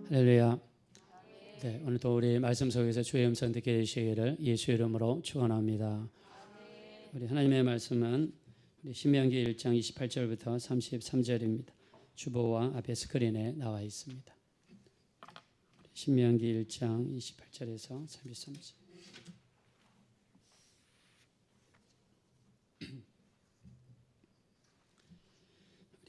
할렐루야. 네, 오늘도 우리 말씀 속에서 주의 음성 듣게 되시기를 예수 이름으로 축원합니다. 우리 하나님의 말씀은 우리 신명기 1장 28절부터 33절입니다. 주보와 앞에 스크린에 나와 있습니다. 신명기 1장 28절에서 33절.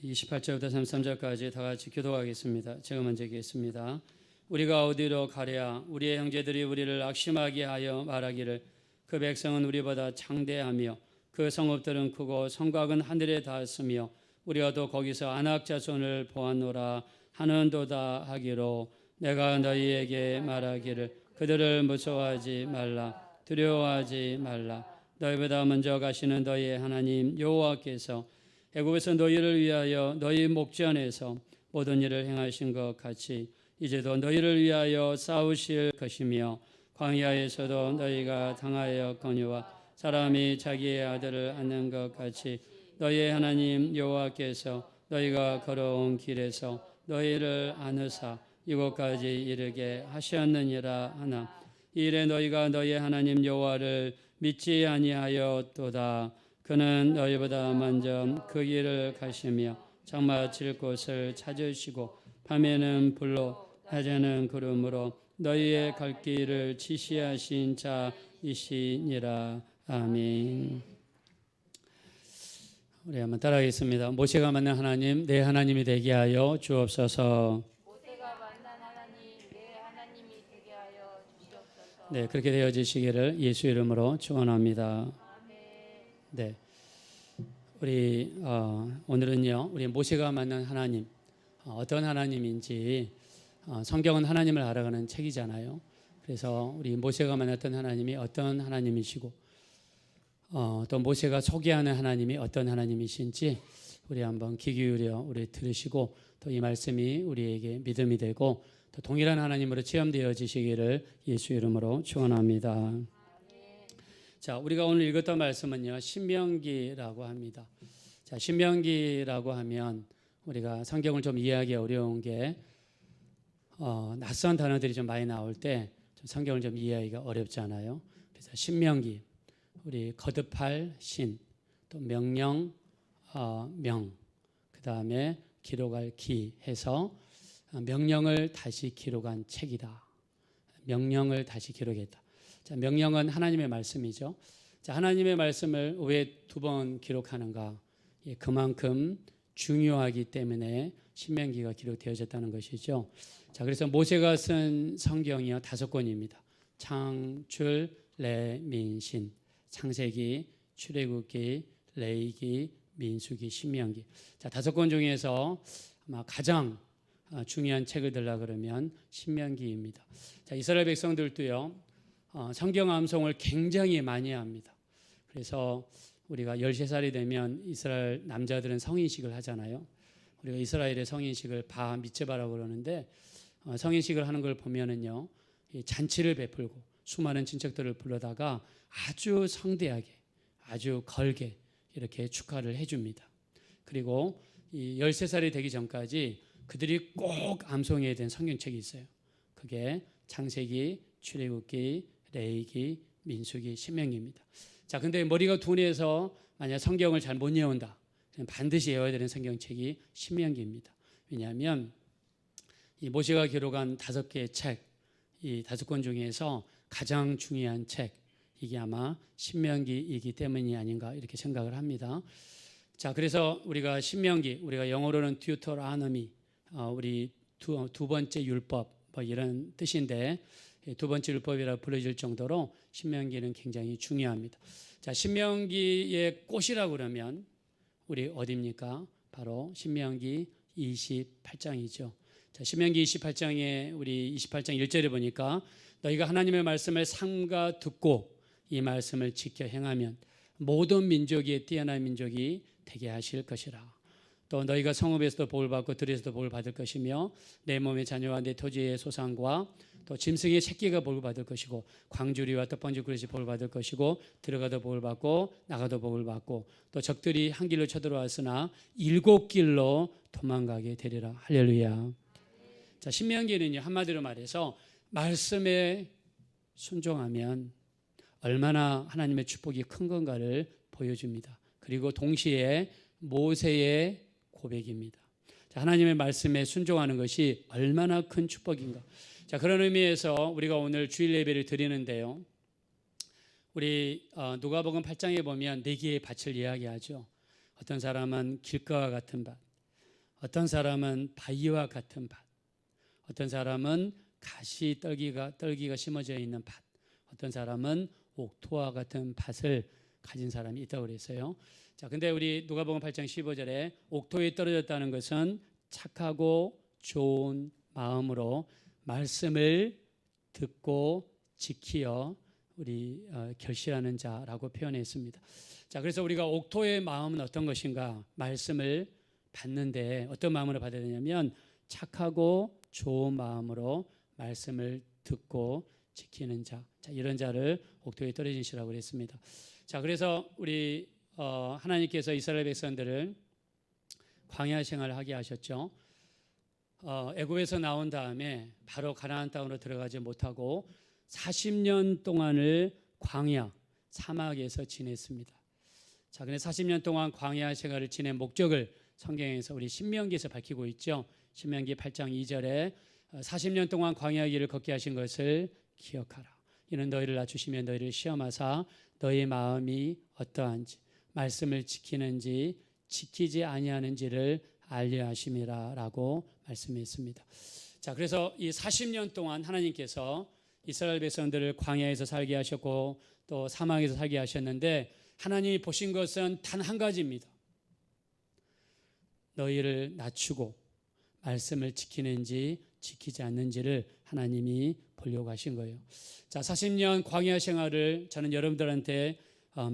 28절부터 33절까지 다 같이 기도하겠습니다. 제가 먼저 읽겠습니다. 우리가 어디로 가랴? 우리의 형제들이 우리를 악심하게 하여 말하기를 그 백성은 우리보다 창대하며 그 성읍들은 크고 성곽은 하늘에 닿았으며 우리가 또 거기서 아낙 자손을 보았노라 하는도다 하기로 내가 너희에게 말하기를 그들을 무서워하지 말라 두려워하지 말라. 너희보다 먼저 가시는 너희의 하나님 여호와께서 애굽에서 너희를 위하여 너희 목전에서 모든 일을 행하신 것 같이 이제도 너희를 위하여 싸우실 것이며 광야에서도 너희가 당하였거니와 사람이 자기의 아들을 안는 것 같이 너희의 하나님 여호와께서 너희가 걸어온 길에서 너희를 안으사 이곳까지 이르게 하셨느니라 하나 이 일에 너희가 너희의 하나님 여호와를 믿지 아니하였도다. 그는 너희보다 먼저 그 길을 가시며 장마 칠 곳을 찾으시고 밤에는 불로 낮에는 구름으로 너희의 갈 길을 지시하신 자이시니라. 아멘. 우리 한번 따라하겠습니다. 모세가 만난 하나님 내 하나님이 되게 하여 주옵소서. 모세가 만난 하나님 내 하나님이 되게 하여 주시옵소서. 네, 그렇게 되어지시기를 예수 이름으로 축원합니다. 네, 우리 오늘은요 우리 모세가 만난 하나님 어떤 하나님인지 성경은 하나님을 알아가는 책이잖아요. 그래서 우리 모세가 만났던 하나님이 어떤 하나님이시고 또 모세가 소개하는 하나님이 어떤 하나님이신지 우리 한번 귀 기울여 우리 들으시고 또 이 말씀이 우리에게 믿음이 되고 또 동일한 하나님으로 체험되어지시기를 예수 이름으로 축원합니다. 자, 우리가 오늘 읽었던 말씀은요 신명기라고 합니다. 자, 신명기라고 하면 우리가 성경을 좀 이해하기 어려운 게 낯선 단어들이 좀 많이 나올 때 좀 성경을 좀 이해하기가 어렵잖아요. 그래서 신명기, 우리 거듭할 신, 또 명령, 명, 그 다음에 기록할 기 해서 명령을 다시 기록한 책이다. 명령을 다시 기록했다. 자, 명령은 하나님의 말씀이죠. 자, 하나님의 말씀을 왜 두 번 기록하는가? 예, 그만큼 중요하기 때문에 신명기가 기록되어졌다는 것이죠. 자, 그래서 모세가 쓴 성경이요 5권입니다. 창출, 레, 민, 신. 창세기, 출애굽기, 레위기, 민수기, 신명기. 자, 5권 중에서 아마 가장 중요한 책을 들라 그러면 신명기입니다. 자, 이스라엘 백성들도요. 성경 암송을 굉장히 많이 합니다. 그래서 우리가 13살이 되면 이스라엘 남자들은 성인식을 하잖아요. 우리가 이스라엘의 성인식을 바 미츠바라고 그러는데 성인식을 하는 걸 보면은요. 잔치를 베풀고 수많은 친척들을 불러다가 아주 성대하게 아주 걸게 이렇게 축하를 해줍니다. 그리고 이 13살이 되기 전까지 그들이 꼭 암송해야 되는 성경책이 있어요. 그게 창세기, 출애굽기, 레위기, 민수기, 신명기입니다. 자, 근데 머리가 둔해서 만약 성경을 잘 못 외운다. 반드시 외워야 되는 성경책이 신명기입니다. 왜냐하면 이 모세가 기록한 5개의 책, 이 5권 중에서 가장 중요한 책, 이게 아마 신명기이기 때문이 아닌가 이렇게 생각을 합니다. 자, 그래서 우리가 신명기, 우리가 영어로는 듀토로노미, 우리 두 번째 율법 뭐 이런 뜻인데 두 번째 율법이라 불려질 정도로 신명기는 굉장히 중요합니다. 자, 신명기의 꽃이라고 그러면 우리 어디입니까? 바로 신명기 28장이죠. 자, 신명기 28장에 우리 28장 1절에 보니까 너희가 하나님의 말씀을 삼가 듣고 이 말씀을 지켜 행하면 모든 민족이 뛰어난 민족이 되게 하실 것이라. 또 너희가 성읍에서도 복을 받고 들에서도 복을 받을 것이며 내 몸의 자녀와 내 토지의 소산과 또 짐승의 새끼가 복을 받을 것이고 광주리와 떡방지 그릇이 복을 받을 것이고 들어가도 복을 받고 나가도 복을 받고 또 적들이 한 길로 쳐들어왔으나 7길로 도망가게 되리라. 할렐루야. 자, 신명기는요, 한마디로 말해서 말씀에 순종하면 얼마나 하나님의 축복이 큰 건가를 보여줍니다. 그리고 동시에 모세의 고백입니다. 자, 하나님의 말씀에 순종하는 것이 얼마나 큰 축복인가. 자, 그런 의미에서 우리가 오늘 주일 예배를 드리는데요. 우리 누가복음 8장에 보면 네 개의 밭을 이야기하죠. 어떤 사람은 길가와 같은 밭, 어떤 사람은 바위와 같은 밭, 어떤 사람은 가시 떨기가 심어져 있는 밭, 어떤 사람은 옥토와 같은 밭을 가진 사람이 있다고 그랬어요. 자, 근데 우리 누가복음 8장 15절에 옥토에 떨어졌다는 것은 착하고 좋은 마음으로 말씀을 듣고 지키어 우리 결실하는 자라고 표현했습니다. 자, 그래서 우리가 옥토의 마음은 어떤 것인가? 말씀을 받는데 어떤 마음으로 받아야 되냐면 착하고 좋은 마음으로 말씀을 듣고 지키는 자. 자, 이런 자를 옥토에 떨어진 시라고 그랬습니다. 자, 그래서 우리 하나님께서 이스라엘 백성들을 광야 생활을 하게 하셨죠. 애굽에서 나온 다음에 바로 가나안 땅으로 들어가지 못하고 40년 동안을 광야 사막에서 지냈습니다. 자, 근데 40년 동안 광야 생활을 지낸 목적을 성경에서 우리 신명기에서 밝히고 있죠. 신명기 8장 2절에 40년 동안 광야 길을 걷게 하신 것을 기억하라. 이는 너희를 낮추시며 너희를 시험하사 너희 마음이 어떠한지 말씀을 지키는지 지키지 아니하는지를 알려 하심이라라고 말씀했습니다. 자, 그래서 이 40년 동안 하나님께서 이스라엘 백성들을 광야에서 살게 하셨고 또 사막에서 살게 하셨는데 하나님이 보신 것은 단 한 가지입니다. 너희를 낮추고 말씀을 지키는지 지키지 않는지를 하나님이 보려고 하신 거예요. 자, 40년 광야 생활을 저는 여러분들한테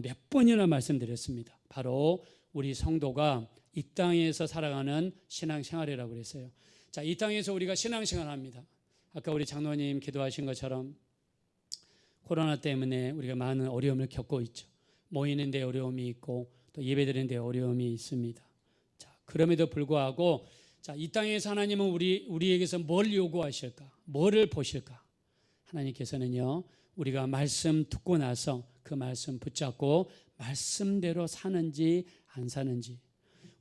몇 번이나 말씀드렸습니다. 바로 우리 성도가 이 땅에서 살아가는 신앙생활이라고 그랬어요. 자, 이 땅에서 우리가 신앙생활합니다. 아까 우리 장로님 기도하신 것처럼 코로나 때문에 우리가 많은 어려움을 겪고 있죠. 모이는 데 어려움이 있고 또 예배드리는 데 어려움이 있습니다. 자, 그럼에도 불구하고 자, 이 땅에서 하나님은 우리에게서 뭘 요구하실까? 뭐를 보실까? 하나님께서는요, 우리가 말씀 듣고 나서 그 말씀 붙잡고 말씀대로 사는지 안 사는지,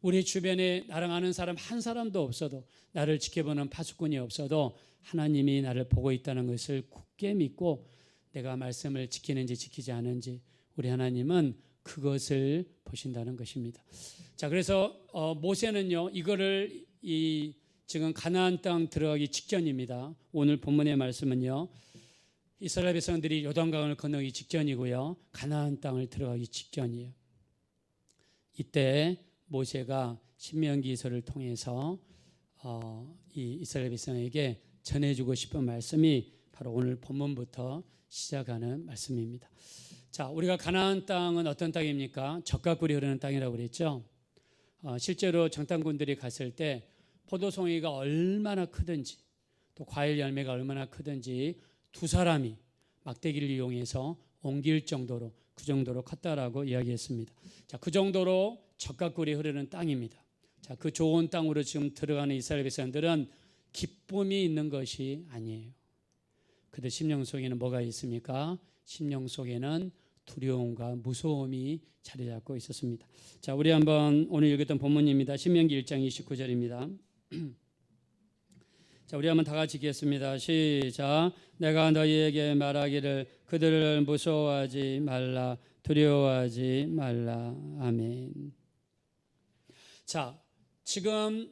우리 주변에 나랑 아는 사람 한 사람도 없어도, 나를 지켜보는 파수꾼이 없어도 하나님이 나를 보고 있다는 것을 굳게 믿고 내가 말씀을 지키는지 지키지 않은지 우리 하나님은 그것을 보신다는 것입니다. 자, 그래서 모세는요, 이거를 지금 가나안 땅 들어가기 직전입니다. 오늘 본문의 말씀은요, 이스라엘 백성들이 요단강을 건너기 직전이고요, 가나안 땅을 들어가기 직전이에요. 이때 모세가 신명기서를 통해서 이 이스라엘 백성에게 전해주고 싶은 말씀이 바로 오늘 본문부터 시작하는 말씀입니다. 자, 우리가 가나안 땅은 어떤 땅입니까? 젖과 꿀이 흐르는 땅이라고 그랬죠. 실제로 정탐꾼들이 갔을 때 포도송이가 얼마나 크든지 또 과일 열매가 얼마나 크든지 두 사람이 막대기를 이용해서 옮길 정도로 그 정도로 컸다라고 이야기했습니다. 자, 그 정도로 젖과 꿀이 흐르는 땅입니다. 자, 그 좋은 땅으로 지금 들어가는 이스라엘 백성들은 기쁨이 있는 것이 아니에요. 그들 심령 속에는 뭐가 있습니까? 심령 속에는 두려움과 무서움이 자리 잡고 있었습니다. 자, 우리 한번 오늘 읽었던 본문입니다. 신명기 1장 29절입니다. 자, 우리 한번 다 같이 읽겠습니다. 시작. 내가 너희에게 말하기를 그들을 무서워하지 말라, 두려워하지 말라. 아멘. 자, 지금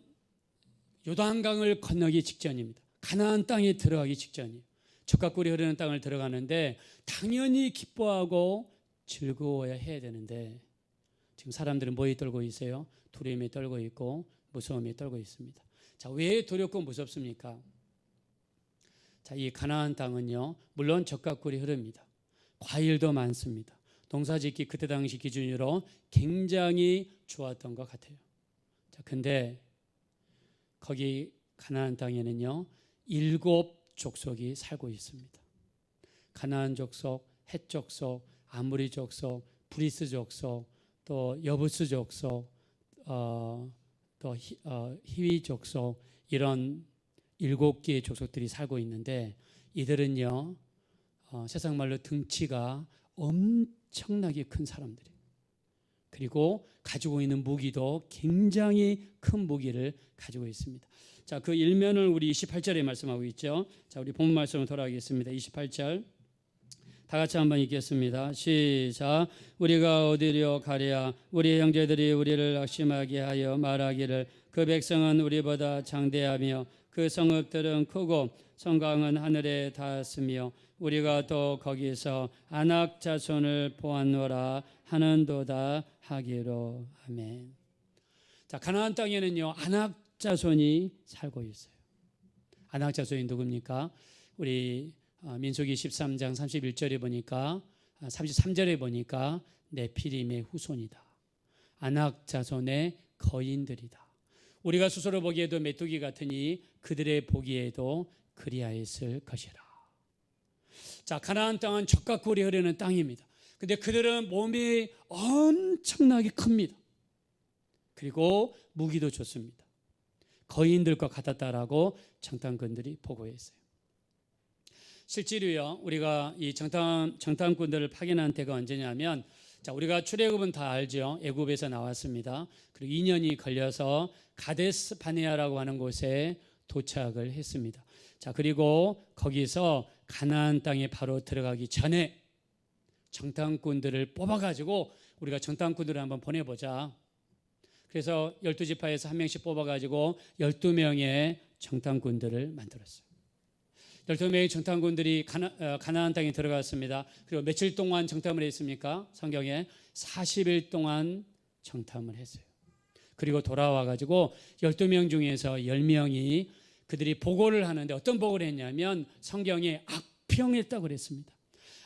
요단강을 건너기 직전입니다. 가나안 땅에 들어가기 직전이에요. 젖과 꿀이 흐르는 땅을 들어가는데 당연히 기뻐하고 즐거워야 해야 되는데 지금 사람들은 뭐에 떨고 있어요? 두려움에 떨고 있고 무서움에 떨고 있습니다. 자, 왜 두렵고 무섭습니까? 자, 이 가나안 땅은요, 물론 젖과 꿀이 흐릅니다. 과일도 많습니다. 농사짓기 그때 당시 기준으로 굉장히 좋았던 것 같아요. 자, 근데 거기 가나안 땅에는요, 7 족속이 살고 있습니다. 가나안 족속, 헷 족속, 아모리 족속, 브리스 족속, 또 여부스 족속, 또 히위 족속, 이런 7개의 족속들이 살고 있는데 이들은요 세상 말로 등치가 엄청나게 큰 사람들이에요. 그리고 가지고 있는 무기도 굉장히 큰 무기를 가지고 있습니다. 자, 그 일면을 우리 28절에 말씀하고 있죠. 자, 우리 본문 말씀으로 돌아가겠습니다. 28절 다 같이 한번 읽겠습니다. 시작. 우리가 어디로 가랴? 우리 형제들이 우리를 낙심하게 하여 말하기를 그 백성은 우리보다 장대하며 그 성읍들은 크고 성강은 하늘에 닿았으며 우리가 또 거기서 아낙 자손을 보았노라 하는도다 하기로. 아멘. 자, 가나안 땅에는요 아낙 자손이 살고 있어요. 아낙 자손이 누굽니까? 우리 민수기 13장 31절에 보니까 33절에 보니까 네피림의 후손이다. 아낙 자손의 거인들이다. 우리가 스스로 보기에도 메뚜기 같으니 그들의 보기에도 그리하였을 것이라. 자, 가나안 땅은 젖과 꿀이 흐르는 땅입니다. 근데 그들은 몸이 엄청나게 큽니다. 그리고 무기도 좋습니다. 거인들과 같았다라고 정탐꾼들이 보고했어요. 실제로요, 우리가 이 정탐꾼들을 파견한 때가 언제냐면, 자, 우리가 출애굽은 다 알죠. 애굽에서 나왔습니다. 그리고 2년이 걸려서 가데스 바네아라고 하는 곳에 도착을 했습니다. 자, 그리고 거기서 가나안 땅에 바로 들어가기 전에 정탐꾼들을 뽑아가지고 우리가 정탐꾼들을 한번 보내보자. 그래서 12지파에서 한 명씩 뽑아가지고 12명의 정탐꾼들을 만들었어요. 12명의 정탐꾼들이 가나안 땅에 들어갔습니다. 그리고 며칠 동안 정탐을 했습니까? 성경에 40일 동안 정탐을 했어요. 그리고 돌아와가지고 12명 중에서 10명이 그들이 보고를 하는데 어떤 보고를 했냐면 성경에 악평했다고 그랬습니다.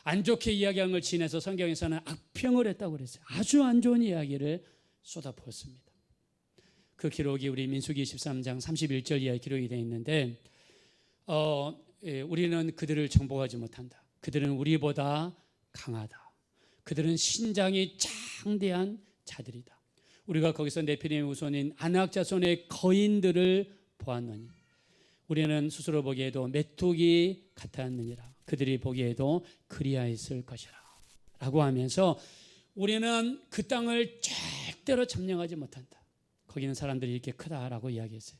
안 좋게 이야기한 걸 지내서 성경에서는 악평을 했다고 그랬어요. 아주 안 좋은 이야기를 쏟아부었습니다. 그 기록이 우리 민수기 13장 31절 이하에 기록이 되어 있는데 우리는 그들을 정복하지 못한다. 그들은 우리보다 강하다. 그들은 신장이 장대한 자들이다. 우리가 거기서 네피림의 후손인 아낙 자손의 거인들을 보았노니 우리는 스스로 보기에도 메뚜기 같았느니라. 그들이 보기에도 그리하였을 것이라 라고 하면서 우리는 그 땅을 절대로 점령하지 못한다. 거기는 사람들이 이렇게 크다라고 이야기했어요.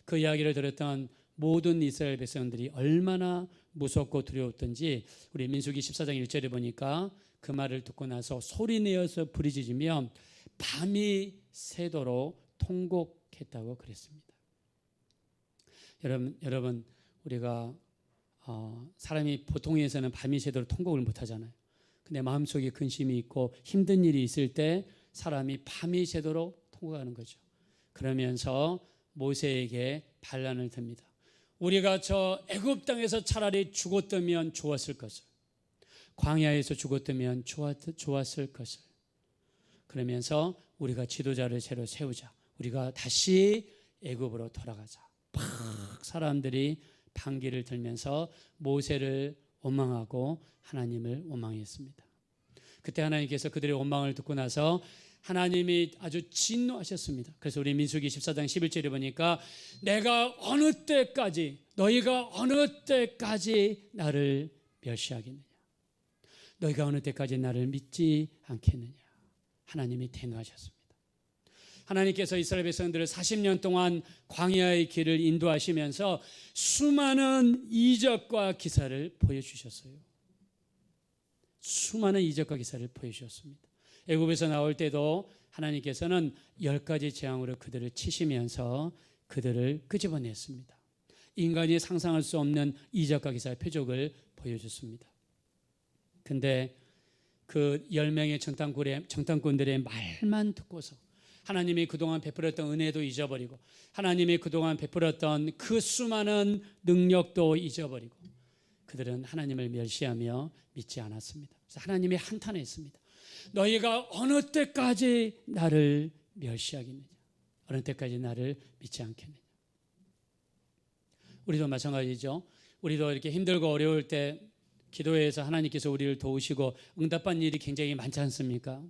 그 이야기를 들었던 모든 이스라엘 백성들이 얼마나 무섭고 두려웠던지 우리 민수기 14장 1절에 보니까 그 말을 듣고 나서 소리내어서 부르짖으며 밤이 새도록 통곡했다고 그랬습니다. 여러분 우리가 사람이 보통에서는 밤이 새도록 통곡을 못하잖아요. 근데 마음속에 근심이 있고 힘든 일이 있을 때 사람이 밤이 새도록 통곡하는 거죠. 그러면서 모세에게 반란을 듭니다. 우리가 저 애굽 땅에서 차라리 죽었다면 좋았을 것을, 광야에서 죽었다면 좋았을 것을. 그러면서 우리가 지도자를 새로 세우자. 우리가 다시 애굽으로 돌아가자. 막 사람들이 반기를 들면서 모세를 원망하고 하나님을 원망했습니다. 그때 하나님께서 그들의 원망을 듣고 나서 하나님이 아주 진노하셨습니다. 그래서 우리 민수기 14장 11절에 보니까 내가 어느 때까지 너희가 어느 때까지 나를 멸시하겠느냐, 너희가 어느 때까지 나를 믿지 않겠느냐, 하나님이 대노하셨습니다. 하나님께서 이스라엘 백성들을 40년 동안 광야의 길을 인도하시면서 수많은 이적과 기사를 보여주셨어요. 수많은 이적과 기사를 보여주셨습니다. 애굽에서 나올 때도 하나님께서는 10가지 재앙으로 그들을 치시면서 그들을 끄집어냈습니다. 인간이 상상할 수 없는 이적과 기사의 표적을 보여줬습니다. 근데 그 10명의 정탐꾼들의 말만 듣고서 하나님이 그동안 베풀었던 은혜도 잊어버리고 하나님이 그동안 베풀었던 그 수많은 능력도 잊어버리고 그들은 하나님을 멸시하며 믿지 않았습니다. 그래서 하나님이 한탄했습니다. 너희가 어느 때까지 나를 멸시하겠느냐, 어느 때까지 나를 믿지 않겠느냐. 우리도 마찬가지죠. 우리도 이렇게 힘들고 어려울 때 기도해서 하나님께서 우리를 도우시고 응답받는 일이 굉장히 많지 않습니까?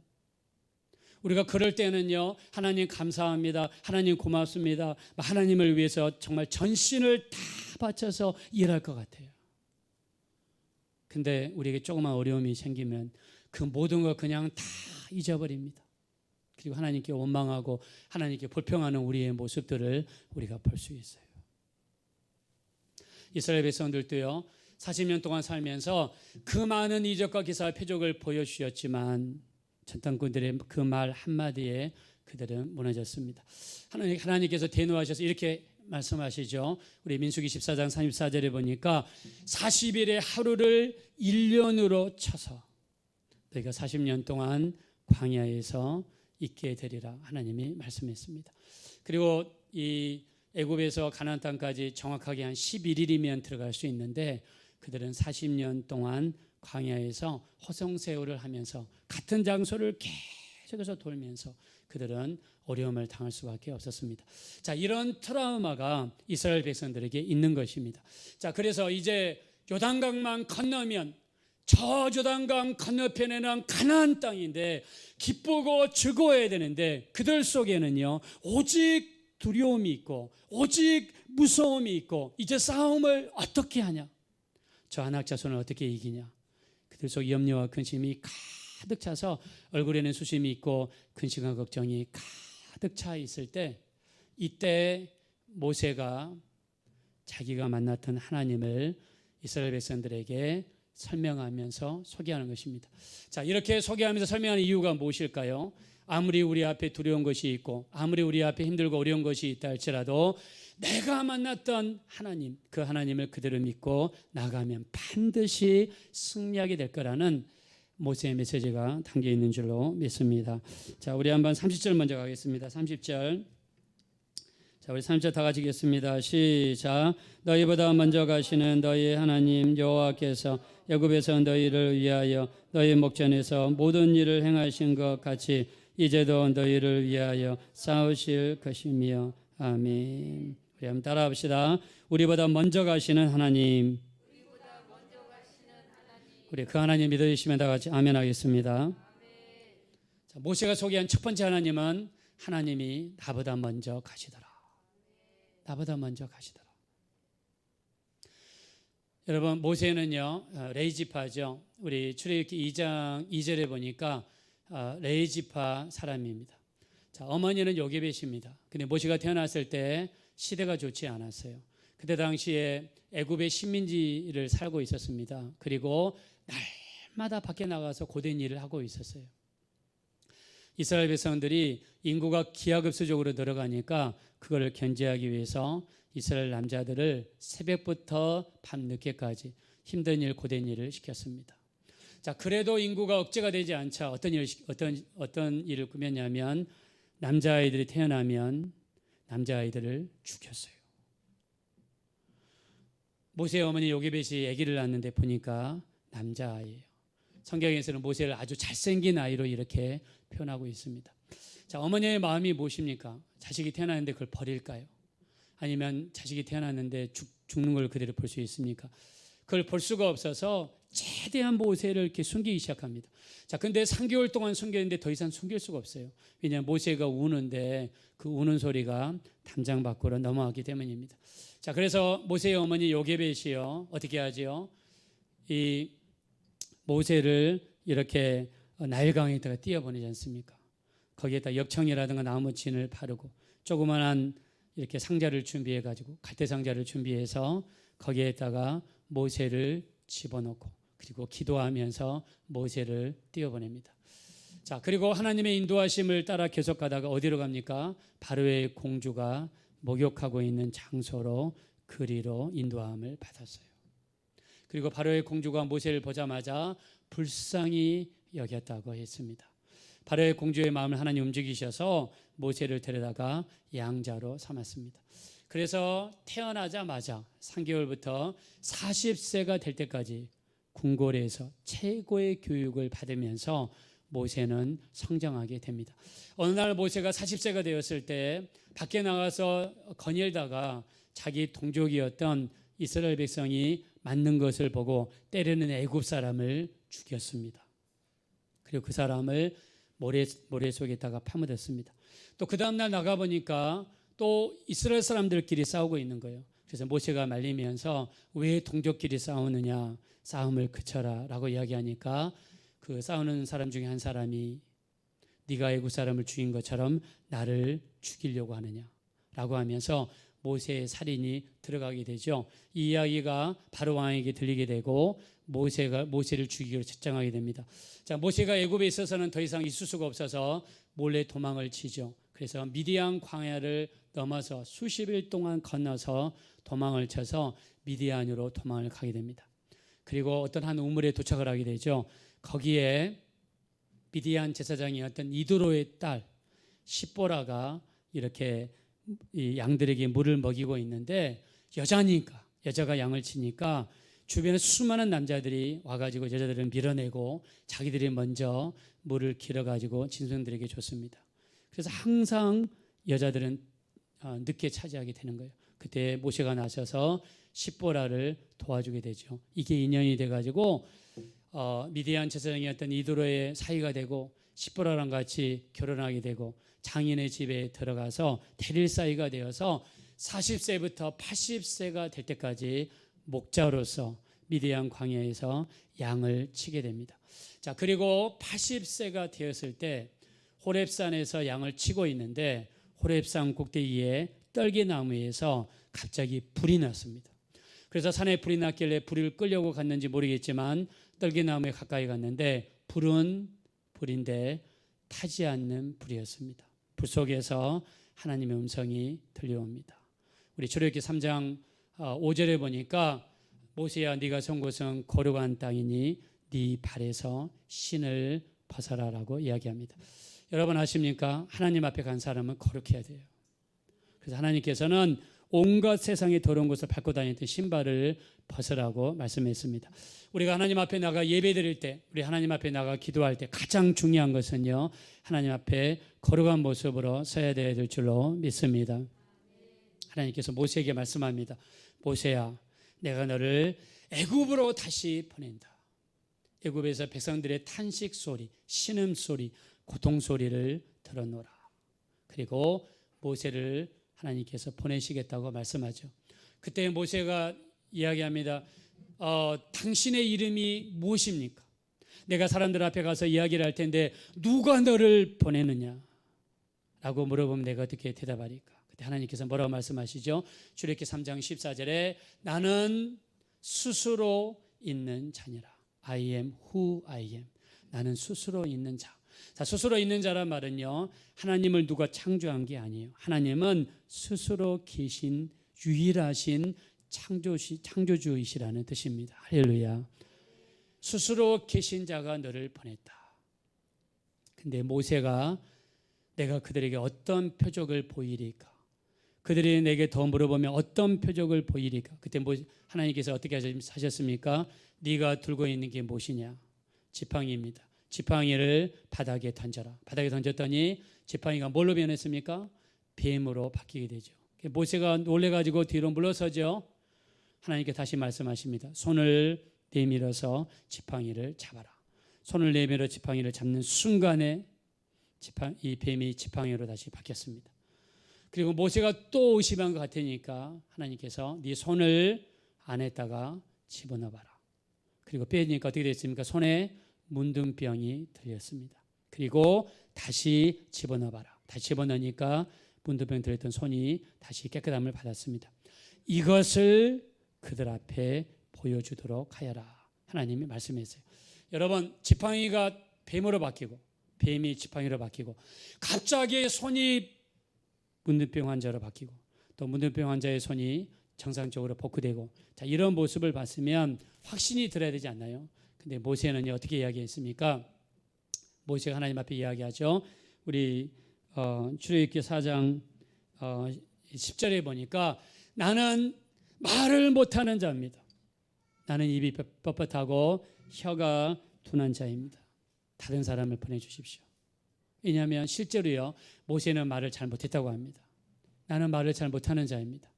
우리가 그럴 때는요, 하나님 감사합니다, 하나님 고맙습니다, 하나님을 위해서 정말 전신을 바쳐서 일할 것 같아요. 근데 우리에게 조그만 어려움이 생기면 그 모든 걸 그냥 다 잊어버립니다. 그리고 하나님께 원망하고 하나님께 불평하는 우리의 모습들을 우리가 볼 수 있어요. 이스라엘 백성들도요, 40년 동안 살면서 그 많은 이적과 기사와 표적을 보여주셨지만 전당꾼들의 그 말 한마디에 그들은 무너졌습니다. 하나님께서 대노하셔서 이렇게 말씀하시죠. 우리 민수기 14장 34절에 보니까 40일의 하루를 1년으로 쳐서 너희가 40년 동안 광야에서 있게 되리라 하나님이 말씀했습니다. 그리고 이 애굽에서 가나안 땅까지 정확하게 한 11일이면 들어갈 수 있는데 그들은 40년 동안 광야에서 호성세월을 하면서 같은 장소를 계속해서 돌면서 그들은 어려움을 당할 수밖에 없었습니다. 자, 이런 트라우마가 이스라엘 백성들에게 있는 것입니다. 자, 그래서 이제 요단강만 건너면 저 요단강 건너편에는 가나안 땅인데 기쁘고 즐거워야 되는데 그들 속에는요 오직 두려움이 있고 오직 무서움이 있고 이제 싸움을 어떻게 하냐, 저 아낙 자손을 어떻게 이기냐, 그들 속 염려와 근심이 가득 차서 얼굴에는 수심이 있고 근심과 걱정이 가득 차 있을 때 이때 모세가 자기가 만났던 하나님을 이스라엘 백성들에게 설명하면서 소개하는 것입니다. 자, 이렇게 소개하면서 설명하는 이유가 무엇일까요? 아무리 우리 앞에 두려운 것이 있고 아무리 우리 앞에 힘들고 어려운 것이 있다 할지라도 내가 만났던 하나님, 그 하나님을 그대로 믿고 나가면 반드시 승리하게 될 거라는 모세의 메시지가 담겨 있는 줄로 믿습니다. 자, 우리 한번 30절 먼저 가겠습니다. 30절. 자, 우리 30절 다 같이 읽겠습니다. 시작. 너희보다 먼저 가시는 너희 하나님 여호와께서 애굽에서 너희를 위하여 너희 목전에서 모든 일을 행하신 것 같이 이제도 너희를 위하여 싸우실 것이며 아멘. 우리 한번 따라합시다. 우리보다 먼저 가시는 하나님. 우리 그 하나님 믿으시면 다 같이 아멘 하겠습니다. 자, 모세가 소개한 첫 번째 하나님은 하나님이 나보다 먼저 가시더라. 나보다 먼저 가시더라. 여러분, 모세는요 레이지파죠. 우리 출애굽기 2장 2절에 보니까 레이지파 사람입니다. 자, 어머니는 요게벳입니다. 근데 모세가 태어났을 때 시대가 좋지 않았어요. 그때 당시에 애굽의 식민지를 살고 있었습니다. 그리고 날마다 밖에 나가서 고된 일을 하고 있었어요. 이스라엘 백성들이 인구가 기하급수적으로 늘어가니까 그거를 견제하기 위해서 이스라엘 남자들을 새벽부터 밤늦게까지 힘든 일, 고된 일을 시켰습니다. 자, 그래도 인구가 억제가 되지 않자 어떤 일을 꾸몄냐면 남자아이들이 태어나면 남자아이들을 죽였어요. 모세의 어머니 요게벳이 아기를 낳는데 보니까 남자아이예요. 성경에서는 모세를 아주 잘생긴 아이로 이렇게 표현하고 있습니다. 자, 어머니의 마음이 무엇입니까? 자식이 태어났는데 그걸 버릴까요? 아니면 자식이 태어났는데 죽는 걸 그대로 볼 수 있습니까? 그걸 볼 수가 없어서 최대한 모세를 이렇게 숨기기 시작합니다. 자, 근데 3개월 동안 숨겼는데 더 이상 숨길 수가 없어요. 왜냐하면 모세가 우는데 그 우는 소리가 담장 밖으로 넘어가기 때문입니다. 자, 그래서 모세의 어머니 요게벳이요 어떻게 하지요? 이 모세를 이렇게 나일강에다가 띄어보내지 않습니까? 거기에다 역청이라든가 나무진을 바르고 조그만한 이렇게 상자를 준비해 가지고 갈대 상자를 준비해서 거기에다가 모세를 집어넣고 그리고 기도하면서 모세를 띄어보냅니다. 자, 그리고 하나님의 인도하심을 따라 계속 가다가 어디로 갑니까? 바로의 공주가 목욕하고 있는 장소로 그리로 인도함을 받았어요. 그리고 바로의 공주가 모세를 보자마자 불쌍히 여겼다고 했습니다. 바로의 공주의 마음을 하나님 움직이셔서 모세를 데려다가 양자로 삼았습니다. 그래서 태어나자마자 3개월부터 40세가 될 때까지 궁궐에서 최고의 교육을 받으면서 모세는 성장하게 됩니다. 어느 날 모세가 40세가 되었을 때 밖에 나가서 거닐다가 자기 동족이었던 이스라엘 백성이 맞는 것을 보고 때리는 애굽 사람을 죽였습니다. 그리고 그 사람을 모래 속에다가 파묻었습니다. 또 그 다음날 나가보니까 또 이스라엘 사람들끼리 싸우고 있는 거예요. 그래서 모세가 말리면서 왜 동족끼리 싸우느냐, 싸움을 그쳐라 라고 이야기하니까 그 싸우는 사람 중에 한 사람이 네가 애굽 사람을 죽인 것처럼 나를 죽이려고 하느냐 라고 하면서 모세의 살인이 들어가게 되죠. 이 이야기가 바로 왕에게 들리게 되고 모세가 모세를 죽이기로 결정하게 됩니다. 자, 모세가 애굽에 있어서는 더 이상 있을 수가 없어서 몰래 도망을 치죠. 그래서 미디안 광야를 넘어서 수십 일 동안 건너서 도망을 쳐서 미디안으로 도망을 가게 됩니다. 그리고 어떤 한 우물에 도착을 하게 되죠. 거기에 미디안 제사장이었던 이드로의 딸 십보라가 이렇게 이 양들에게 물을 먹이고 있는데 여자가 양을 치니까 주변에 수많은 남자들이 와가지고 여자들을 밀어내고 자기들이 먼저 물을 길어가지고 짐승들에게 줬습니다. 그래서 항상 여자들은 늦게 차지하게 되는 거예요. 그때 모세가 나서서 십보라를 도와주게 되죠. 이게 인연이 돼가지고 미디안 제사장이었던 이드로의 사이가 되고 십보라랑 같이 결혼하게 되고 장인의 집에 들어가서 대릴 사이가 되어서 40세부터 80세가 될 때까지 목자로서 미디안 광야에서 양을 치게 됩니다. 자, 그리고 80세가 되었을 때 호렙산에서 양을 치고 있는데 호렙산 꼭대기에 떨기나무에서 갑자기 불이 났습니다. 그래서 산에 불이 났길래 불을 끌려고 갔는지 모르겠지만 떨기나무에 가까이 갔는데 불은 불인데 타지 않는 불이었습니다. 불 속에서 하나님의 음성이 들려옵니다. 우리 출애굽기 3장 5절에 보니까 모세야 네가 선 곳은 거룩한 땅이니 네 발에서 신을 벗어라라고 이야기합니다. 여러분 아십니까? 하나님 앞에 간 사람은 거룩해야 돼요. 그래서 하나님께서는 온갖 세상의 더러운 것을 밟고 다니던 신발을 벗으라고 말씀했습니다. 우리가 하나님 앞에 나가 예배드릴 때, 우리 하나님 앞에 나가 기도할 때 가장 중요한 것은요, 하나님 앞에 거룩한 모습으로 서야 될 줄로 믿습니다. 하나님께서 모세에게 말씀합니다. 모세야, 내가 너를 애굽으로 다시 보낸다. 애굽에서 백성들의 탄식 소리, 신음 소리, 고통 소리를 들어노라. 그리고 모세를 하나님께서 보내시겠다고 말씀하죠. 그때 모세가 이야기합니다. 당신의 이름이 무엇입니까? 내가 사람들 앞에 가서 이야기를 할 텐데 누가 너를 보내느냐? 라고 물어보면 내가 어떻게 대답하리까? 그때 하나님께서 뭐라고 말씀하시죠? 출애굽기 3장 14절에 나는 스스로 있는 자니라. I am who I am. 나는 스스로 있는 자. 자, 스스로 있는 자란 말은요, 하나님을 누가 창조한 게 아니에요. 하나님은 스스로 계신 유일하신 창조주이시라는 뜻입니다. 할렐루야. 스스로 계신 자가 너를 보냈다. 근데 모세가 내가 그들에게 어떤 표적을 보이리까? 그들이 내게 더 물어보면 어떤 표적을 보이리까? 그때 하나님께서 어떻게 하셨습니까? 네가 들고 있는 게 무엇이냐? 지팡이입니다. 지팡이를 바닥에 던져라. 바닥에 던졌더니 지팡이가 뭘로 변했습니까? 뱀으로 바뀌게 되죠. 모세가 놀래가지고 뒤로 물러서죠. 하나님께 다시 말씀하십니다. 손을 내밀어서 지팡이를 잡아라. 손을 내밀어 지팡이를 잡는 순간에 이 뱀이 지팡이로 다시 바뀌었습니다. 그리고 모세가 또 의심한 것 같으니까 하나님께서 네 손을 안에다가 집어넣어봐라. 그리고 빼니까 어떻게 됐습니까? 손에 문둥병이 들렸습니다. 그리고 다시 집어넣어봐라. 다시 집어넣으니까 문둥병 들었던 손이 다시 깨끗함을 받았습니다. 이것을 그들 앞에 보여주도록 하여라. 하나님이 말씀했어요. 여러분, 지팡이가 뱀으로 바뀌고 뱀이 지팡이로 바뀌고 갑자기 손이 문둥병 환자로 바뀌고 또 문둥병 환자의 손이 정상적으로 복구되고, 자, 이런 모습을 봤으면 확신이 들어야 되지 않나요? 근데 모세는 어떻게 이야기했습니까? 모세가 하나님 앞에 이야기하죠. 우리 출애굽기 4장 10절에 보니까 나는 말을 못하는 자입니다. 나는 입이 뻣뻣하고 혀가 둔한 자입니다. 다른 사람을 보내주십시오. 왜냐하면 실제로요, 모세는 말을 잘 못했다고 합니다. 나는 말을 잘 못하는 자입니다.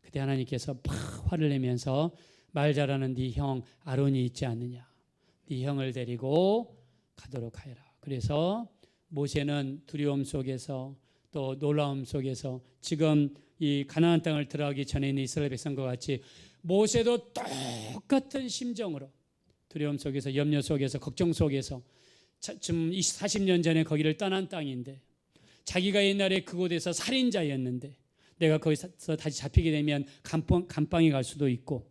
그때 하나님께서 막 화를 내면서 말 잘하는 네 형 아론이 있지 않느냐, 네 형을 데리고 가도록 하여라. 그래서 모세는 두려움 속에서 또 놀라움 속에서 지금 이 가나안 땅을 들어가기 전에 있는 이스라엘 백성과 같이 모세도 똑같은 심정으로 두려움 속에서, 염려 속에서, 걱정 속에서, 지금 40년 전에 거기를 떠난 땅인데 자기가 옛날에 그곳에서 살인자였는데 내가 거기서 다시 잡히게 되면 감방에 갈 수도 있고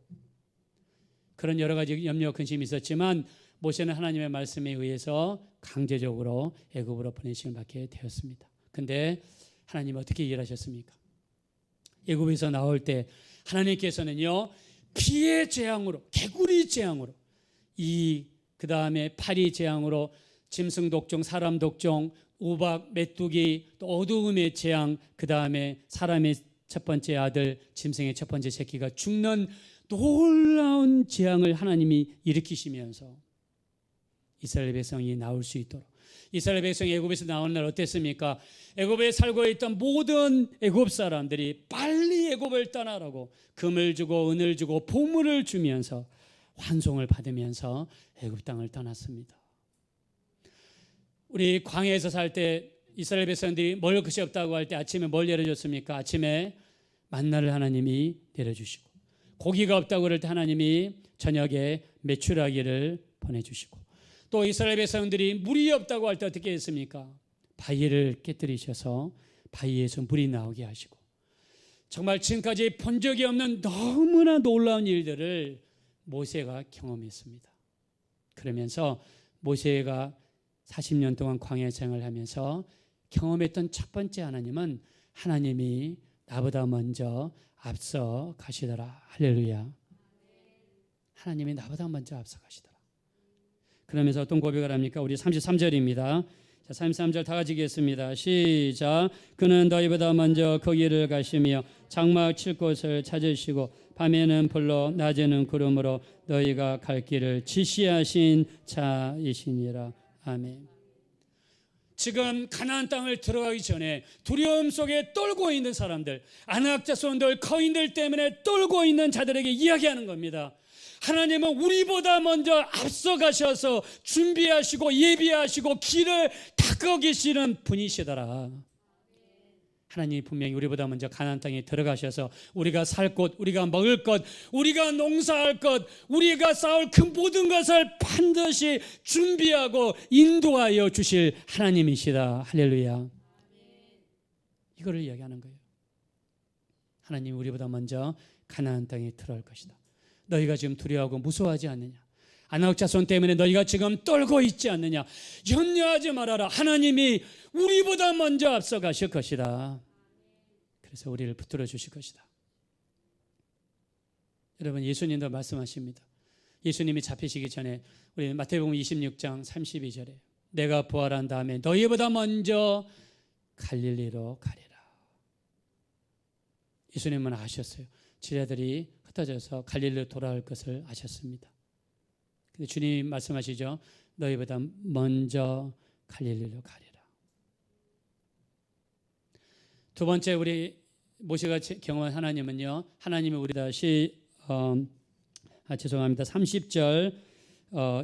그런 여러 가지 염려 근심이 있었지만 모세는 하나님의 말씀에 의해서 강제적으로 애굽으로 보내심을 받게 되었습니다. 근데 하나님 어떻게 일하셨습니까? 애굽에서 나올 때 하나님께서는요, 피의 재앙으로, 개구리 재앙으로, 그 다음에 파리 재앙으로, 짐승 독종, 사람 독종, 우박, 메뚜기, 또 어두움의 재앙, 그 다음에 사람의 첫 번째 아들, 짐승의 첫 번째 새끼가 죽는 놀라운 재앙을 하나님이 일으키시면서 이스라엘 백성이 나올 수 있도록, 이스라엘 백성이 애굽에서 나오는 날 어땠습니까? 애굽에 살고 있던 모든 애굽 사람들이 빨리 애굽을 떠나라고 금을 주고 은을 주고 보물을 주면서 환송을 받으면서 애굽 땅을 떠났습니다. 우리 광야에서 살 때 이스라엘 백성들이 먹을 것이 없다고 할 때 아침에 뭘 내려줬습니까? 아침에 만나를 하나님이 내려주시고, 고기가 없다고 그럴 때 하나님이 저녁에 메추라기를 보내주시고, 또 이스라엘 백성들이 물이 없다고 할 때 어떻게 했습니까? 바위를 깨뜨리셔서 바위에서 물이 나오게 하시고, 정말 지금까지 본 적이 없는 너무나 놀라운 일들을 모세가 경험했습니다. 그러면서 모세가 40년 동안 광야 생활을 하면서 경험했던 첫 번째 하나님은 하나님이 나보다 먼저 앞서 가시더라. 할렐루야. 하나님이 나보다 먼저 앞서 가시더라. 그러면서 어떤 고백을 합니까? 우리 33절입니다. 자, 33절 다 같이 읽겠습니다. 시작. 그는 너희보다 먼저 거기를 가시며 장막 칠 곳을 찾으시고 밤에는 불로 낮에는 구름으로 너희가 갈 길을 지시하신 자이시니라. 아멘. 지금 가나안 땅을 들어가기 전에 두려움 속에 떨고 있는 사람들, 아낙 자손들, 거인들 때문에 떨고 있는 자들에게 이야기하는 겁니다. 하나님은 우리보다 먼저 앞서가셔서 준비하시고 예비하시고 길을 닦아 계시는 분이시더라. 하나님이 분명히 우리보다 먼저 가나안 땅에 들어가셔서 우리가 살 곳, 우리가 먹을 것, 우리가 농사할 것, 우리가 쌓을 그 모든 것을 반드시 준비하고 인도하여 주실 하나님이시다. 할렐루야. 이거를 이야기하는 거예요. 하나님이 우리보다 먼저 가나안 땅에 들어갈 것이다. 너희가 지금 두려워하고 무서워하지 않느냐? 아낙 자손 때문에 너희가 지금 떨고 있지 않느냐? 염려하지 말아라. 하나님이 우리보다 먼저 앞서 가실 것이다. 그래서 우리를 붙들어 주실 것이다. 여러분, 예수님도 말씀하십니다. 예수님이 잡히시기 전에 우리 마태복음 26장 32절에 내가 부활한 다음에 너희보다 먼저 갈릴리로 가리라. 예수님은 아셨어요. 제자들이 흩어져서 갈릴리로 돌아올 것을 아셨습니다. 근데 주님 말씀하시죠. 너희보다 먼저 갈릴리로 가리라. 두 번째 우리 모세가 경험한 하나님은요, 하나님이 우리 다시 30절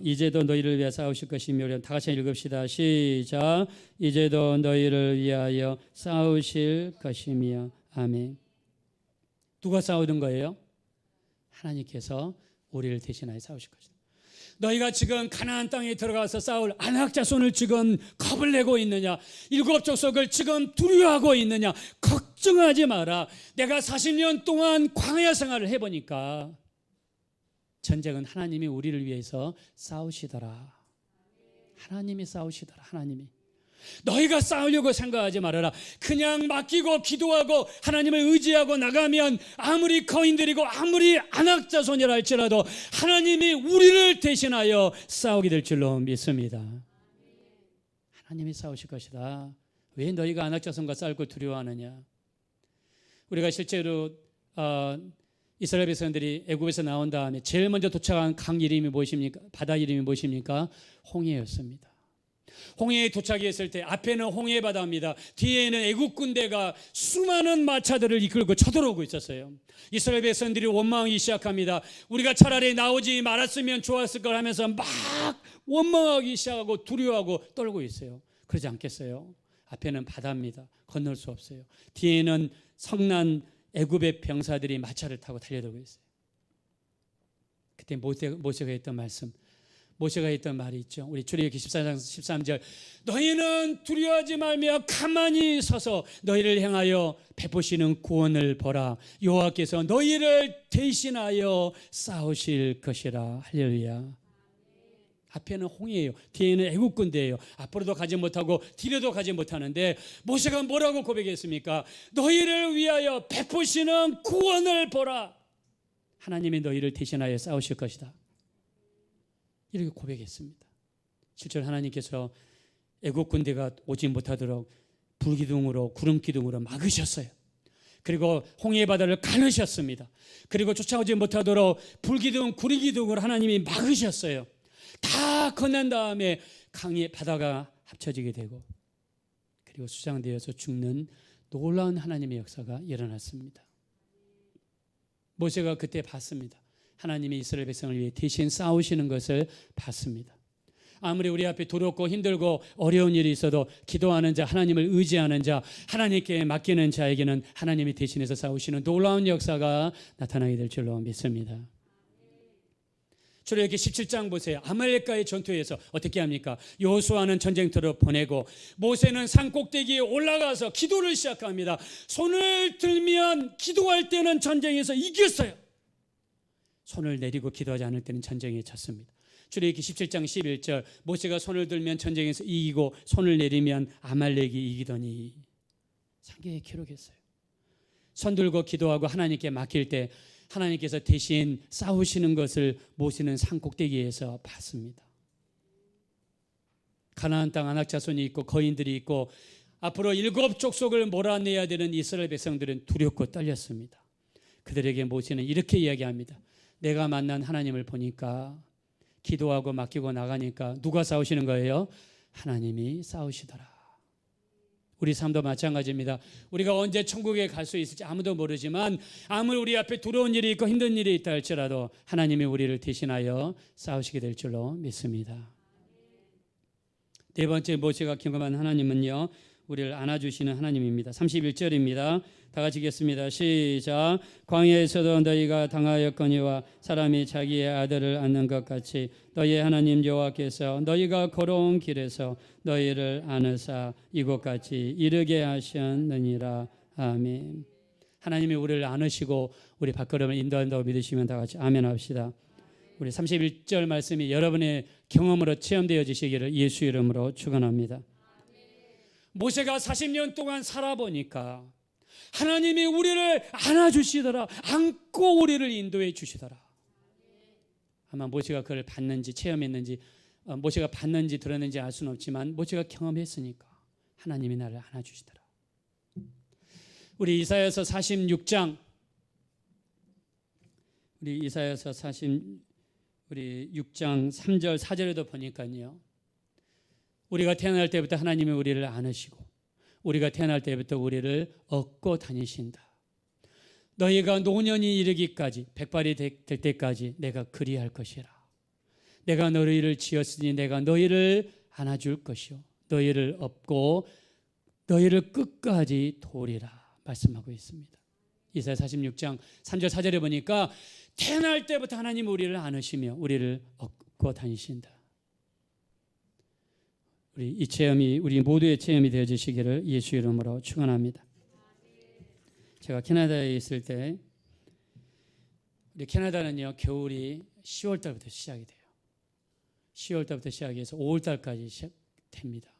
이제도 너희를 위해 싸우실 것이며, 우리 다 같이 읽읍시다. 시작. 이제도 너희를 위하여 싸우실 것이며. 아멘. 누가 싸우는 거예요? 하나님께서 우리를 대신하여 싸우실 것이다. 너희가 지금 가나안 땅에 들어가서 싸울 아낙 자손을 지금 겁을 내고 있느냐? 일곱 족속을 지금 두려워하고 있느냐? 걱정하지 마라. 내가 40년 동안 광야 생활을 해보니까 전쟁은 하나님이 우리를 위해서 싸우시더라. 하나님이 싸우시더라. 하나님이. 너희가 싸우려고 생각하지 말아라. 그냥 맡기고 기도하고 하나님을 의지하고 나가면 아무리 거인들이고 아무리 아낙 자손이라 할지라도 하나님이 우리를 대신하여 싸우게 될 줄로 믿습니다. 하나님이 싸우실 것이다. 왜 너희가 아낙 자손과 싸울 걸 두려워하느냐? 우리가 실제로 이스라엘 백성들이 애굽에서 나온 다음에 제일 먼저 도착한 강 이름이 무엇입니까? 바다 이름이 무엇입니까? 홍해였습니다. 홍해에 도착했을 때 앞에는 홍해 바다입니다. 뒤에는 애국 군대가 수많은 마차들을 이끌고 쳐들어오고 있었어요. 이스라엘 백성들이 원망하기 시작합니다. 우리가 차라리 나오지 말았으면 좋았을 걸 하면서 막 원망하기 시작하고 두려워하고 떨고 있어요. 그러지 않겠어요? 앞에는 바다입니다. 건널 수 없어요. 뒤에는 성난 애굽의 병사들이 마차를 타고 달려들고 있어요. 그때 모세가 했던 말씀, 모세가 했던 말이 있죠. 우리 출애굽기 14장 13절, 너희는 두려워하지 말며 가만히 서서 너희를 향하여 베푸시는 구원을 보라. 여호와께서 너희를 대신하여 싸우실 것이라. 할렐루야. 앞에는 홍해예요. 뒤에는 애국 군대예요. 앞으로도 가지 못하고 뒤로도 가지 못하는데 모세가 뭐라고 고백했습니까? 너희를 위하여 베푸시는 구원을 보라. 하나님이 너희를 대신하여 싸우실 것이다. 이렇게 고백했습니다. 실제로 하나님께서 애국 군대가 오지 못하도록 불기둥으로 구름 기둥으로 막으셨어요. 그리고 홍해 바다를 가르셨습니다. 그리고 쫓아오지 못하도록 불기둥 구름 기둥으로 하나님이 막으셨어요. 다 건넌 다음에 강의 바다가 합쳐지게 되고 그리고 수장되어서 죽는 놀라운 하나님의 역사가 일어났습니다. 모세가 그때 봤습니다. 하나님이 이스라엘 백성을 위해 대신 싸우시는 것을 봤습니다. 아무리 우리 앞에 두렵고 힘들고 어려운 일이 있어도 기도하는 자, 하나님을 의지하는 자, 하나님께 맡기는 자에게는 하나님이 대신해서 싸우시는 놀라운 역사가 나타나게 될 줄로 믿습니다. 출애굽기 17장 보세요. 아말렉과의 전투에서 어떻게 합니까? 여호수아는 전쟁터로 보내고 모세는 산 꼭대기에 올라가서 기도를 시작합니다. 손을 들면 기도할 때는 전쟁에서 이겼어요. 손을 내리고 기도하지 않을 때는 전쟁에 졌습니다. 출애굽기 17장 11절, 모세가 손을 들면 전쟁에서 이기고 손을 내리면 아말렉이 이기더니. 창기에 기록했어요. 손 들고 기도하고 하나님께 맡길 때 하나님께서 대신 싸우시는 것을 모세는 산 꼭대기에서 봤습니다. 가나안 땅 아낙 자손이 있고 거인들이 있고 앞으로 7 족속을 몰아내야 되는 이스라엘 백성들은 두렵고 떨렸습니다. 그들에게 모세는 이렇게 이야기합니다. 내가 만난 하나님을 보니까 기도하고 맡기고 나가니까 누가 싸우시는 거예요? 하나님이 싸우시더라. 우리 삶도 마찬가지입니다. 우리가 언제 천국에 갈 수 있을지 아무도 모르지만 아무리 우리 앞에 두려운 일이 있고 힘든 일이 있다 할지라도 하나님이 우리를 대신하여 싸우시게 될 줄로 믿습니다. 네 번째 모세가 경험한 하나님은요, 우리를 안아주시는 하나님입니다. 31절입니다. 다 같이 읽겠습니다. 시작. 광야에서도 너희가 당하였거니와 사람이 자기의 아들을 안는 것 같이 너희의 하나님 여호와께서 너희가 걸어온 길에서 너희를 안으사 이곳까지 이르게 하셨느니라. 아멘. 하나님이 우리를 안으시고 우리 발걸음을 인도한다고 믿으시면 다 같이 아멘 합시다. 우리 31절 말씀이 여러분의 경험으로 체험되어지시기를 예수 이름으로 축원합니다. 모세가 40년 동안 살아보니까 하나님이 우리를 안아주시더라. 안고 우리를 인도해 주시더라. 아마 모세가 그걸 봤는지 체험했는지 모세가 봤는지 들었는지 알 수는 없지만 모세가 경험했으니까 하나님이 나를 안아주시더라. 우리 이사야서 46장 우리 이사야서 46장 3절 4절에도 보니까요, 우리가 태어날 때부터 하나님이 우리를 안으시고 우리가 태어날 때부터 우리를 업고 다니신다. 너희가 노년이 이르기까지 백발이 될 때까지 내가 그리할 것이라. 내가 너희를 지었으니 내가 너희를 안아줄 것이요 너희를 업고 너희를 끝까지 도우리라 말씀하고 있습니다. 이사야 46장 3절 4절에 보니까 태어날 때부터 하나님이 우리를 안으시며 우리를 업고 다니신다. 이 체험이 우리 모두의 체험이 되어지시기를 예수 이름으로 축원합니다. 제가 캐나다에 있을 때 우리 캐나다는요, 겨울이 10월 달부터 시작이 돼요. 10월 달부터 시작해서 5월 달까지 시작됩니다.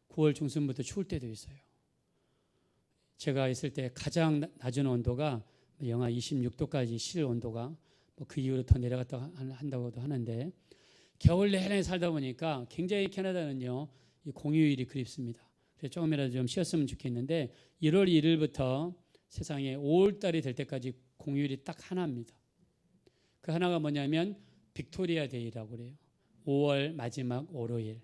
9월 중순부터 추울 때도 있어요. 제가 있을 때 가장 낮은 온도가 영하 26도까지 실 온도가 그 이후로 더 내려갔다 한다고도 하는데, 겨울 내내 살다 보니까 굉장히 캐나다는요, 이 공휴일이 그립습니다. 그래서 조금이라도 좀 쉬었으면 좋겠는데 1월 1일부터 세상에 5월 달이 될 때까지 공휴일이 딱 하나입니다. 그 하나가 뭐냐면 빅토리아 데이라고 그래요. 5월 마지막 월요일,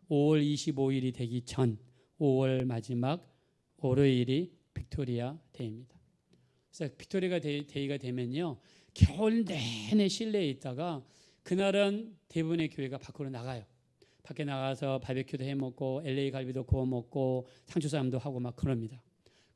5월 25일이 되기 전 5월 마지막 월요일이 빅토리아 데이입니다. 그래서 빅토리아 데이가 되면요, 겨울 내내 실내에 있다가 그날은 대부분의 교회가 밖으로 나가요. 밖에 나가서 바베큐도 해 먹고 LA 갈비도 구워 먹고 상추 쌈도 하고 막 그럽니다.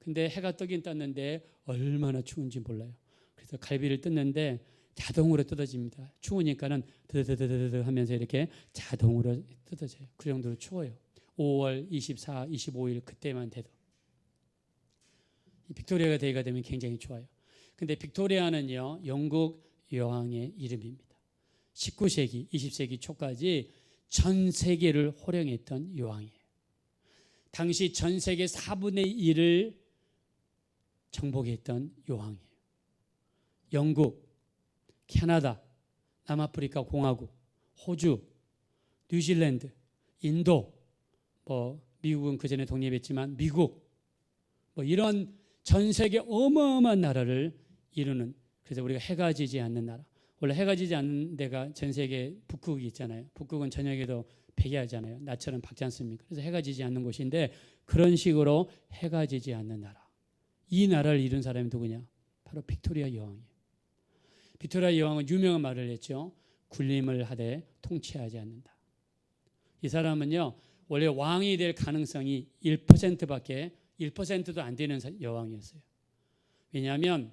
근데 해가 뜨긴 떴는데 얼마나 추운지 몰라요. 그래서 갈비를 뜯는데 자동으로 뜯어집니다. 추우니까는 드드드드드 하면서 이렇게 자동으로 뜯어져요. 그 정도로 추워요. 5월 24, 25일 그때만 돼도. 빅토리아 데이가 되면 굉장히 좋아요. 근데 빅토리아는요, 영국 여왕의 이름입니다. 19세기, 20세기 초까지 전 세계를 호령했던 여왕이에요. 당시 전 세계 4분의 1을 정복했던 여왕이에요. 영국, 캐나다, 남아프리카 공화국, 호주, 뉴질랜드, 인도, 미국은 그 전에 독립했지만 미국, 이런 전 세계 어마어마한 나라를 이루는, 그래서 우리가 해가 지지 않는 나라. 원래 해가 지지 않는 데가 전 세계 북극이 있잖아요. 북극은 저녁에도 백야잖아요. 낮처럼 밝지 않습니까? 그래서 해가 지지 않는 곳인데 그런 식으로 해가 지지 않는 나라. 이 나라를 이룬 사람이 누구냐? 바로 빅토리아 여왕이에요. 빅토리아 여왕은 유명한 말을 했죠. 군림을 하되 통치하지 않는다. 이 사람은요, 원래 왕이 될 가능성이 1%도 안 되는 여왕이었어요. 왜냐하면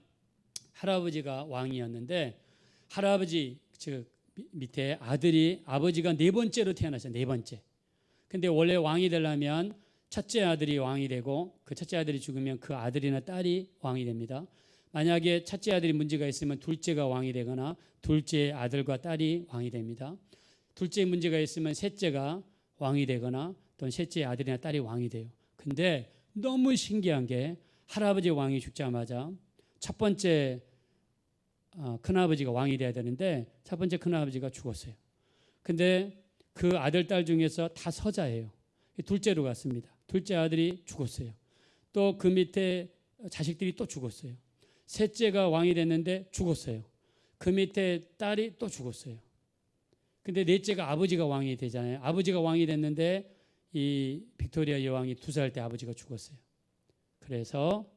할아버지가 왕이었는데 할아버지 즉 밑에 아버지가 네 번째로 태어났어요. 네 번째. 근데 원래 왕이 되려면 첫째 아들이 왕이 되고 그 첫째 아들이 죽으면 그 아들이나 딸이 왕이 됩니다. 만약에 첫째 아들이 문제가 있으면 둘째가 왕이 되거나 둘째 아들과 딸이 왕이 됩니다. 둘째 문제가 있으면 셋째가 왕이 되거나 또는 셋째 아들이나 딸이 왕이 돼요. 근데 너무 신기한 게 할아버지 왕이 죽자마자 첫 번째 큰아버지가 왕이 돼야 되는데 첫 번째 큰아버지가 죽었어요. 근데 그 아들, 딸 중에서 다 서자예요. 둘째로 갔습니다. 둘째 아들이 죽었어요. 또 그 밑에 자식들이 또 죽었어요. 셋째가 왕이 됐는데 죽었어요. 그 밑에 딸이 또 죽었어요. 근데 넷째가 아버지가 왕이 되잖아요. 아버지가 왕이 됐는데 이 빅토리아 여왕이 2살 때 아버지가 죽었어요. 그래서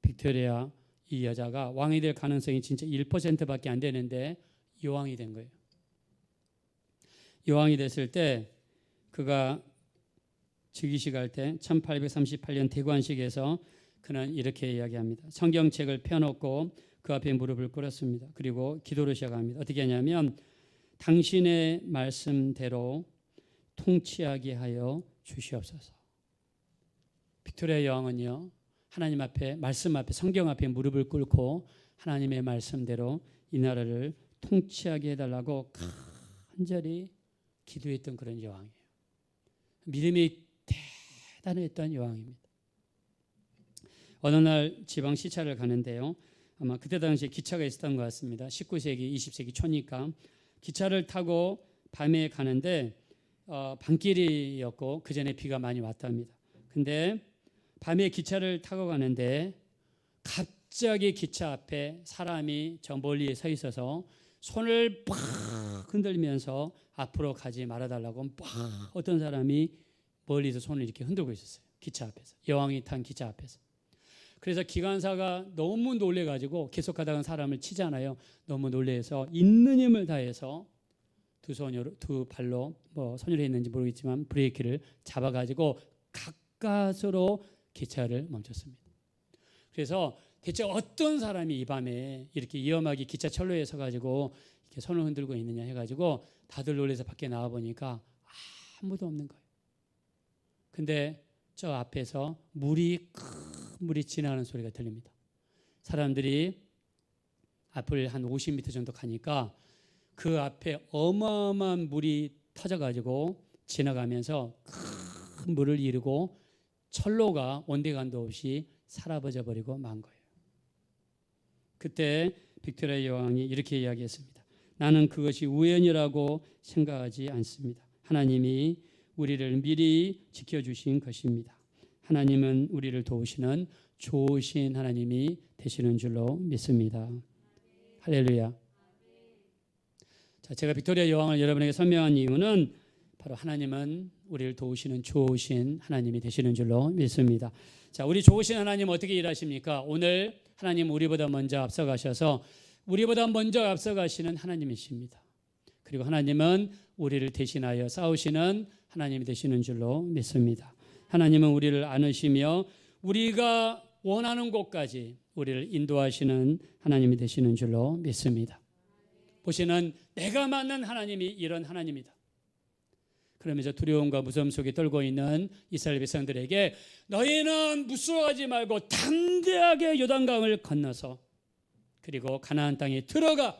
빅토리아 이 여자가 왕이 될 가능성이 진짜 1%밖에 안 되는데 여왕이 된 거예요. 여왕이 됐을 때 그가 즉위식 할 때 1838년 대관식에서 그는 이렇게 이야기합니다. 성경책을 펴놓고 그 앞에 무릎을 꿇었습니다. 그리고 기도를 시작합니다. 어떻게 하냐면 당신의 말씀대로 통치하게 하여 주시옵소서. 빅토리아 여왕은요, 하나님 앞에, 말씀 앞에, 성경 앞에 무릎을 꿇고 하나님의 말씀대로 이 나라를 통치하게 해달라고 간절히 기도했던 그런 여왕이에요. 믿음이 대단했던 여왕입니다. 어느 날 지방 시차를 가는데요. 아마 그때 당시에 기차가 있었던 것 같습니다. 19세기, 20세기 초니까 기차를 타고 밤에 가는데 밤길이었고 그 전에 비가 많이 왔답니다. 근데 밤에 기차를 타고 가는데 갑자기 기차 앞에 사람이 저 멀리에 서 있어서 손을 팍 흔들면서 앞으로 가지 말아달라고 팍 어떤 사람이 멀리서 손을 이렇게 흔들고 있었어요. 기차 앞에서. 여왕이 탄 기차 앞에서. 그래서 기관사가 너무 놀래가지고 계속 가다가 사람을 치잖아요. 너무 놀래서 있는 힘을 다해서 두 발로 선율을 했는지 모르겠지만 브레이크를 잡아가지고 가까스로 기차를 멈췄습니다. 그래서 대체 어떤 사람이 이 밤에 이렇게 위험하게 기차 철로에 서가지고 이렇게 손을 흔들고 있느냐 해가지고 다들 놀라서 밖에 나와 보니까 아무도 없는 거예요. 근데 저 앞에서 큰 물이 지나가는 소리가 들립니다. 사람들이 앞을 한 50m 정도 가니까 그 앞에 어마어마한 물이 터져가지고 지나가면서 큰 물을 이루고 철로가 온데간도 없이 사라져 버리고 만 거예요. 그때 빅토리아 여왕이 이렇게 이야기했습니다. 나는 그것이 우연이라고 생각하지 않습니다. 하나님이 우리를 미리 지켜주신 것입니다. 하나님은 우리를 도우시는 좋으신 하나님이 되시는 줄로 믿습니다. 할렐루야. 자, 제가 빅토리아 여왕을 여러분에게 설명한 이유는 바로 하나님은 우리를 도우시는 좋으신 하나님이 되시는 줄로 믿습니다. 자, 우리 좋으신 하나님 어떻게 일하십니까? 오늘 하나님 우리보다 먼저 앞서가셔서 우리보다 먼저 앞서가시는 하나님이십니다. 그리고 하나님은 우리를 대신하여 싸우시는 하나님이 되시는 줄로 믿습니다. 하나님은 우리를 안으시며 우리가 원하는 곳까지 우리를 인도하시는 하나님이 되시는 줄로 믿습니다. 보시는 내가 만난 하나님이 이런 하나님이다. 그러면서 두려움과 무서움 속에 떨고 있는 이스라엘 백성들에게 너희는 무서워하지 말고 담대하게 요단강을 건너서 그리고 가나안 땅에 들어가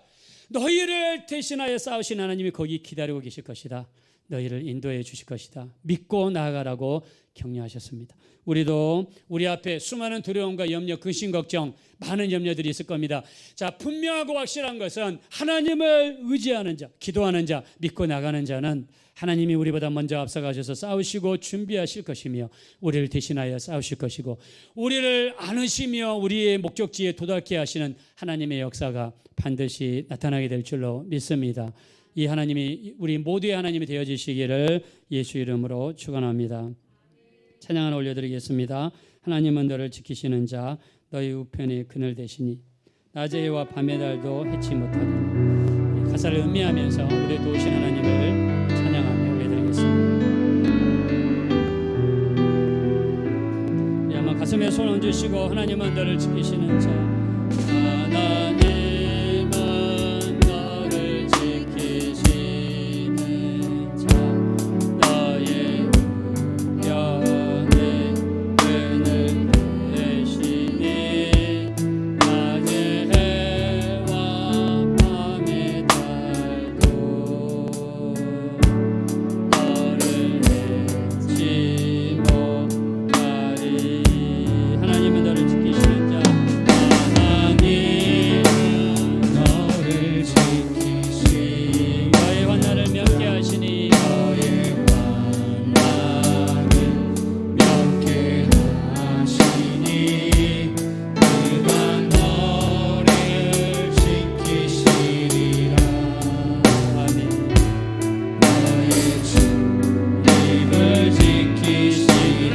너희를 대신하여 싸우신 하나님이 거기 기다리고 계실 것이다. 너희를 인도해 주실 것이다. 믿고 나아가라고 격려하셨습니다. 우리도 우리 앞에 수많은 두려움과 염려, 근심, 걱정, 많은 염려들이 있을 겁니다. 자, 분명하고 확실한 것은 하나님을 의지하는 자, 기도하는 자, 믿고 나가는 자는 하나님이 우리보다 먼저 앞서가셔서 싸우시고 준비하실 것이며 우리를 대신하여 싸우실 것이고 우리를 안으시며 우리의 목적지에 도달케 하시는 하나님의 역사가 반드시 나타나게 될 줄로 믿습니다. 이 하나님이 우리 모두의 하나님이 되어주시기를 예수 이름으로 축원합니다. 찬양을 올려드리겠습니다. 하나님은 너를 지키시는 자 너희 우편에 그늘 되시니 낮의 해와 밤의 달도 해치 못하리니. 가사를 음미하면서 우리 도우신 하나님을 찬양하며 올려드리겠습니다. 우리 한번 가슴에 손 얹으시고 하나님은 너를 지키시는 자 하나님은 너를 지키시는 자 너의 우편에 그늘 되시니 낮의 해와 밤의 달도 너를 해치 못하리. 하나님은 너를 지키시는 자 하나님은 너를 지키시니 너의 환난을 면케 하시니 너의 환난을 면케 하시니 그가 너를 지키시리라. 아멘. 너의 주 입을 지키시리라.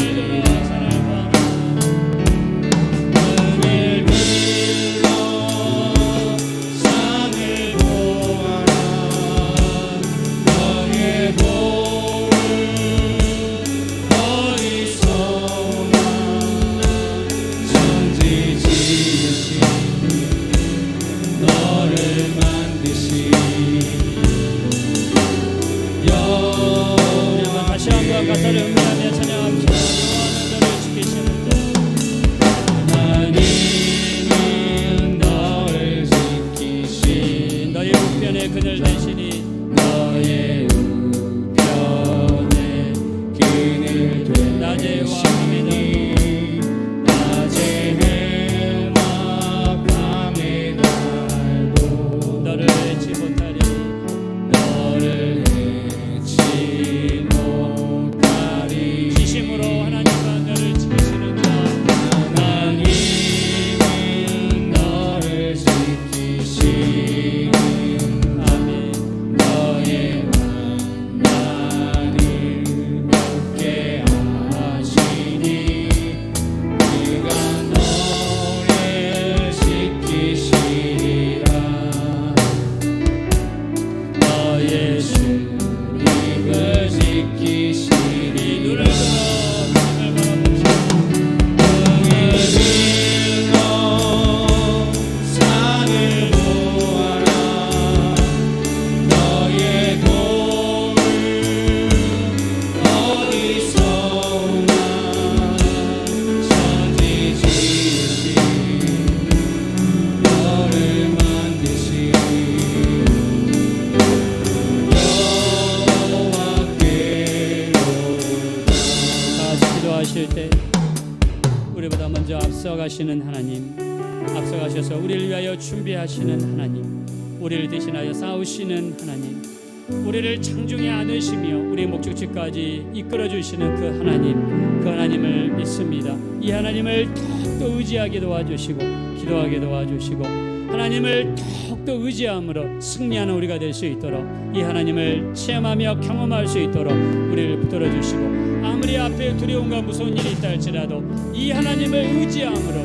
은을 들어 산을 보아라. 너의 도움 어디서 오나. 천지 지으신 너를 만드신 우리 다시 한번 가사를 음미하며 찬양합시다. 여호와는 너를 지키시는 자 하나님은 너를 지키신 너의 우편에 그늘 되시니 너의 우편에 그늘 되시니 낮의 해와 밤의 달도 너를 해치 못하리. 너를 해치 못하리. 진심으로 하나님은 너를 지키시는 자 하나님은 너를 지키시니 아멘. 너의 환난을 면케 하시니 그가 너를 지키시리라. 너의 주 입을 지키시리. 눈을 들어 하나님을 바라봅시다. 눈을 들어 산을 보아라. 너의 도움을 어디서 오나. 천지 지으신 너를 만드신 여호와께로 기도하실 때 우리보다 먼저 앞서가시는 하나님, 앞서가셔서 우리를 위하여 준비하시는 하나님, 우리를 대신하여 싸우시는 하나님, 우리를 장중에 안으시며 우리의 목적지까지 이끌어주시는 그 하나님을 믿습니다. 이 하나님을 더욱더 의지하게 도와주시고 기도하게 도와주시고 하나님을 더욱더 의지함으로 승리하는 우리가 될 수 있도록 이 하나님을 체험하며 경험할 수 있도록 우리를 붙들어 주시고 아무리 앞에 두려움과 무서운 일이 있다 할지라도 이 하나님을 의지함으로